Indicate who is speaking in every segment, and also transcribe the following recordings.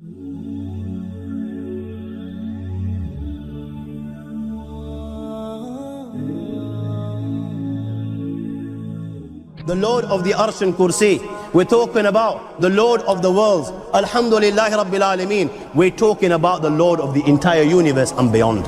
Speaker 1: The Lord of the Arsh and Kursi. We're talking about the Lord of the worlds. Alhamdulillahi Rabbil Alameen. We're talking about the Lord of the entire universe and beyond.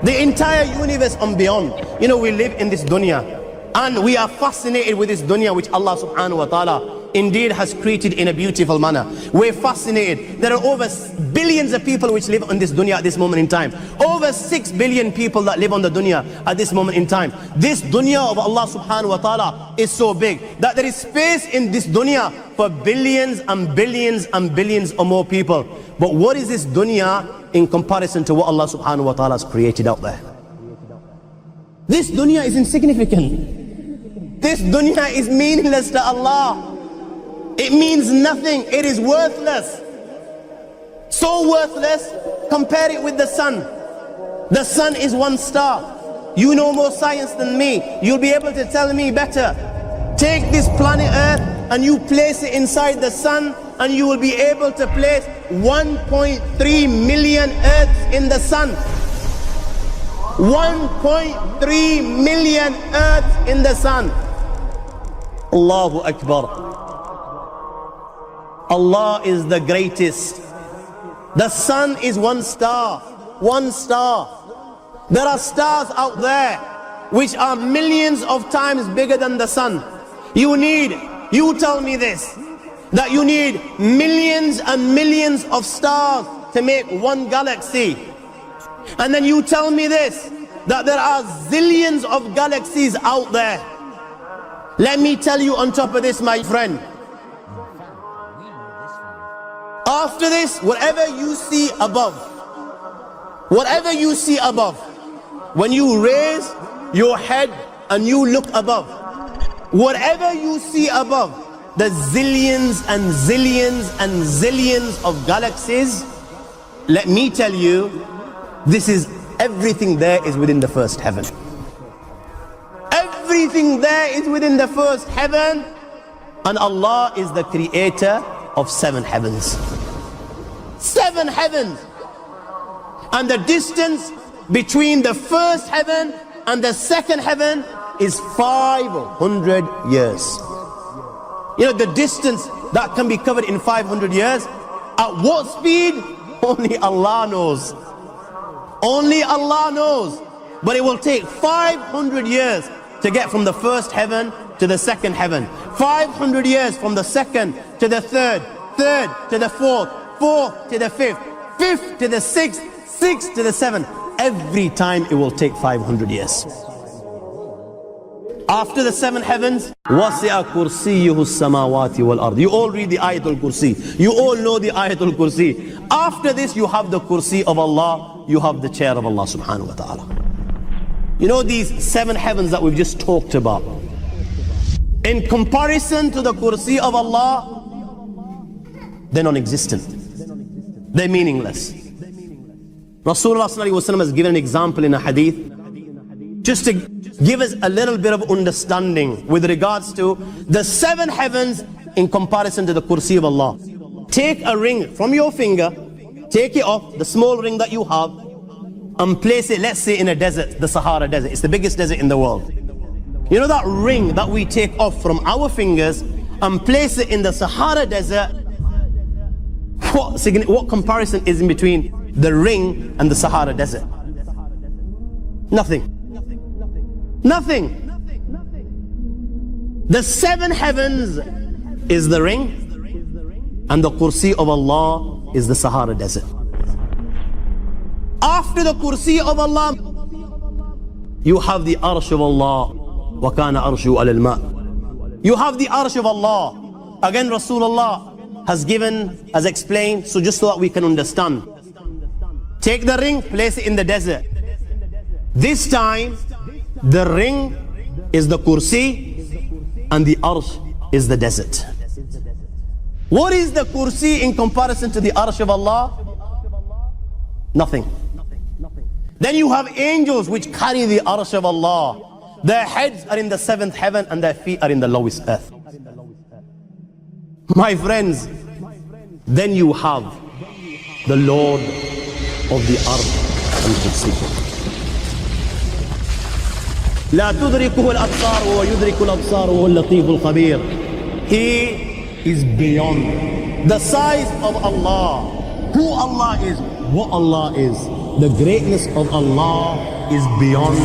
Speaker 1: The entire universe and beyond. You know, we live in this dunya and we are fascinated with this dunya which Allah subhanahu wa ta'ala indeed has created in a beautiful manner. We're fascinated. There are over billions of people which live on this dunya at this moment in time. Over 6 billion people that live on the dunya at this moment in time. This dunya of Allah subhanahu wa ta'ala is so big that there is space in this dunya for billions and billions and billions or more people. But what is this dunya in comparison to what Allah subhanahu wa ta'ala has created out there? This dunya is insignificant. This dunya is meaningless to Allah. It means nothing. It is worthless. So worthless, compare it with the sun. The sun is one star. You know more science than me. You'll be able to tell me better. Take this planet Earth and you place it inside the sun and you will be able to place 1.3 million Earths in the sun. 1.3 million Earths in the sun. Allahu Akbar. Allah is the greatest. The sun is one star. One star. There are stars out there which are millions of times bigger than the sun. You tell me this, that you need millions and millions of stars to make one galaxy. And then you tell me this, that there are zillions of galaxies out there. Let me tell you on top of this, my friend. After this, whatever you see above, when you raise your head and you look above, whatever you see above, the zillions and zillions and zillions of galaxies, let me tell you, this is everything there is within the first heaven. Everything there is within the first heaven, and Allah is the creator of 7 heavens. 7 heavens. And the distance between the first heaven and the second heaven is 500 years. You know, the distance that can be covered in 500 years, at what speed? Only Allah knows. Only Allah knows. But it will take 500 years to get from the first heaven to the second heaven. 500 years from the second to the third, third to the fourth, fourth to the fifth, fifth to the sixth, sixth to the seventh. Every time it will take 500 years. After the 7 heavens, وَسِعَ كُرْسِيُّهُ السَّمَاوَاتِ وَالْأَرْضِ. You all read the Ayatul Kursi. You all know the Ayatul Kursi. After this, you have the Kursi of Allah. You have the chair of Allah subhanahu wa ta'ala. You know these 7 heavens that we've just talked about, in comparison to the Kursi of Allah, they're non-existent. They're meaningless. Rasulullah has given an example in a hadith, just to give us a little bit of understanding with regards to the 7 heavens in comparison to the Kursi of Allah. Take a ring from your finger, take it off, the small ring that you have, and place it, let's say, in a desert, the Sahara Desert. It's the biggest desert in the world. You know that ring that we take off from our fingers and place it in the Sahara Desert? What comparison is in between the ring and the Sahara Desert? Nothing. Nothing. The 7 heavens is the ring, and the Kursi of Allah is the Sahara Desert. After the Kursi of Allah, you have the Arsh of Allah. وَكَانَ أَرْشُهُ عَلَى الْمَاءِ. You have the Arsh of Allah. Again, Rasulullah has explained, so just so that we can understand. Take the ring, place it in the desert. This time, the ring is the Kursi and the Arsh is the desert. What is the Kursi in comparison to the Arsh of Allah? Nothing. Then you have angels which carry the Arsh of Allah. Their heads are in the 7th heaven and their feet are in the lowest earth. My friends, Then you have the Lord of the earth and kursi. لا تدركه الأبصار وهو يدرك الأبصار وهو اللطيف الخبير. He is beyond the size of Allah, who Allah is, what Allah is. The greatness of Allah is beyond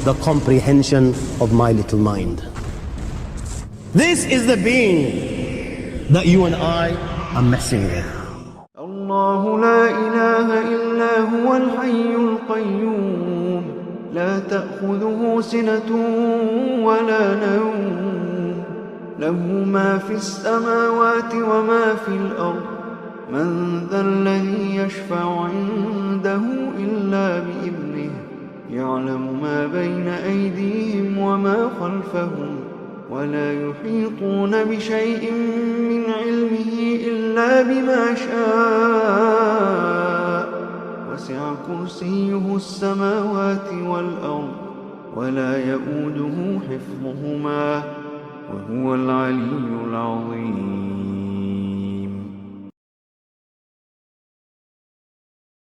Speaker 1: the comprehension of my little mind. This is the being that you and I are messing with.
Speaker 2: الله لا إله إلا هو الحي القيوم لا تأخذه سنة ولا نوم له ما في السماوات وما في الأرض من ذا الذي يشفع عنده إلا بإذنه يعلم ما بين أيديهم وما خلفهم ولا يحيطون بشيء من علمه إلا بما شاء وسع كرسيه السماوات والأرض ولا يؤوده حفظهما وهو العلي العظيم.